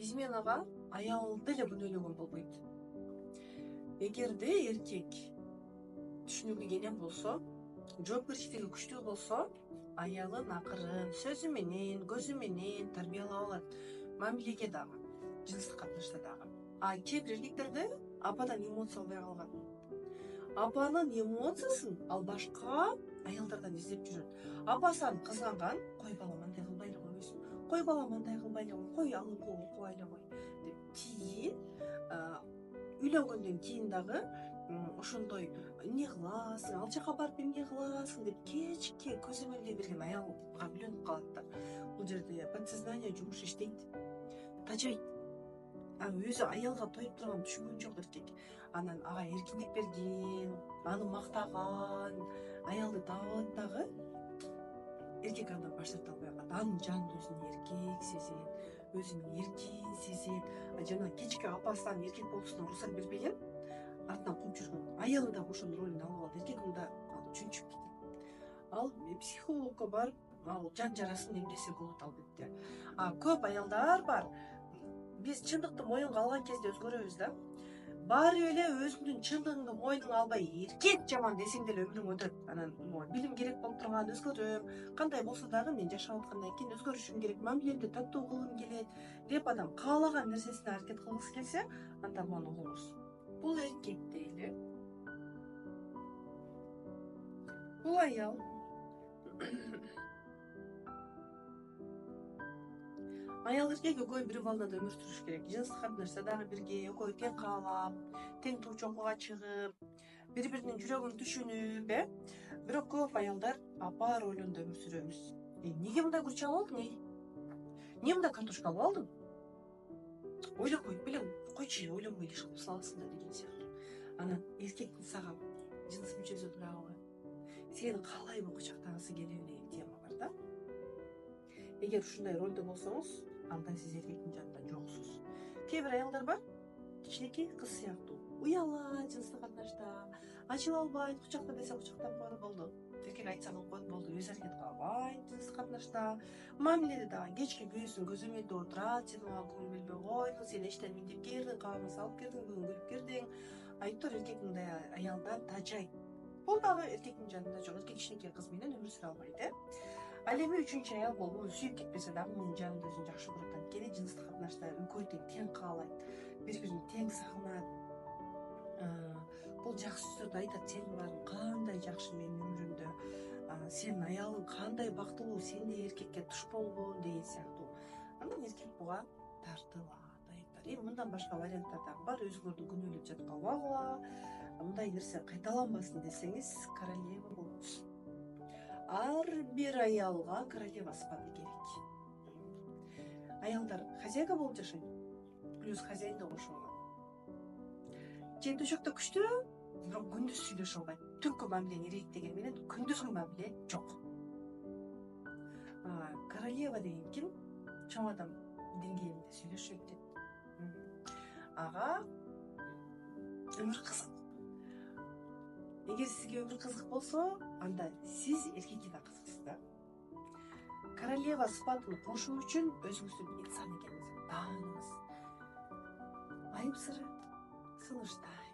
изменага аял деле күнөөлөгөн болбойт. Эгерде эркек түшүнүгү кенен болсо, жоопкерчилиги күчтүү болсо, аялын акырын сөзү менен, көзү менен тарбиялап алат. Мамилеге дагы, жыныстык катнашта дагы. А кээ бир эркектерде ападан эмоция албай калган. Апанын эмоциясын ал башка аялдардан издеп жүрөт. Апасан кызганган, кой балам андай кылбай эле койбойсуң, кой балам андай кылбай эле кой, кой ал окубай эле кой деп кийин үйлөнгөндөн кийин дагы ошондой эмне кыласың, ал жака барып эмне кыласың деп кечке көзөмөлдөй берген аялга үйлөнүп калат да. Бул жерде подсознание жумуш иштейт, тажайт. Өзү аялга тоюп турганын түшүнгөн жок эркек. Анан ага эркиндик берген, аны мактаган, аялды таап алат дагы эркек андан баш тарта албай калат. Анын жанында өзүн эркек сезет, өзүн эркин сезет. Жана кечке апасынан эркек болуусуна уруксат бербеген, артынан кууп жүргөн аялы дагы ошонун ролун алып алды. Эркек мында чүнчүп кетет. Ал психологко барып, ал жан жарасын эмдесе болот албетте. Көп аялдар бар. Биз чындыкты моюнга алган кезде өзгөрөбүз да. Баары эле өзүңдүн чындыгыңды мойнуңа албай эркек жаман десең деле өмүрүң өтөт. Анан билим керек болуп турган, өзгөрөм, кандай болсо дагы мен жашап аткандан кийин өзгөрүшүм керек, мамилемди таттуу кылгым келет деп адам каалаган нерсесине аракет кылгысы келсе, анда муну угуңуз. Бул эркек дейли. Бул аял аял эркек экөө бир волнада өмүр сүрүш керек. Жыныстык катнашса дагы бирге, экөө тең каалап, тең туу чокуга чыгып, бири-биринин жүрөгүн түшүнүп, Бирок көп аялдар апа ролунда өмүр сүрөбүз. Эмнеге мындай күрүч алып алдың? Эмне мындай картошка алып алдың? Ойлоп коюп белең, койчу, ойлонбой эле иш кылып саласың да деген сыяктуу. Анан эркектин сага жыныс мүчөсү турабы? Сени каалайбы кучактагысы келеби деген тема бар да. Эгер ушундай ролдо болсоңуз, анда сиз эркектин жанында жоксуз. Кээ бир аялдар бар, кичинекей кыз сыяктуу. Уялат жыныстык катнашта, ачыла албайт, кучакта десе кучактап койгон болду. Эркек айтса кылып койду болду, өз аракет кыла албайт жыныстык катнашта. Мамиледе дагы кечке күйөөсүн көзөмөлдөп отурат, сен мага көңүл бөлбөй койдуң, сен эчтен миңдеп келдиң, кабагыңа салып келдиң, бүгүн күлүп кирдиң. Айтор эркек мындай аялдан тажайт. Бул дагы эркектин жанында жок, эркек кичинекей кыз менен өмүр сүрө албайт. Ал эми үчүнчү аял болуп сүйүп кетпесе дагы мунун жанында өзүн жакшы көрөт. Анткени жыныстык катнашта экөө тең каалайт, бири-бирин тең сагынат. Бул жакшы сөздөрдү айтат, сенин баарың кандай жакшы менин өмүрүмдө, сенин аялың кандай бактылуу, сендей эркекке туш болгон деген сыяктуу. Анан эркек буга тартылат, айтар. Мындан башка варианттар дагы бар, өзүңөрдү күнөөлөп жаткабагыла. Мындай нерсе кайталанбасын десеңиз, королева болуңуз. Ар бир аялга королева спаты керек. Аялдар хозяйка болуп жашайт, плюс хозяин да кошулган. Жең төшөктө күчтүү, бирок күндүз сүйлөшө албайт. Түнкү мамиле керек деген менен күндүзгү мамиле жок. Королева деген ким? Чоң адам деңгээлинде сүйлөшө билет. Ага өмүр кызык. Эгер сизге өмүр кызык болсо, анда сиз эркекке да кызыксыз да. Королева спатын курушуу үчүн өзүңүздүн инсан экениңизди тааныңыз. Айып сыры сунуштар.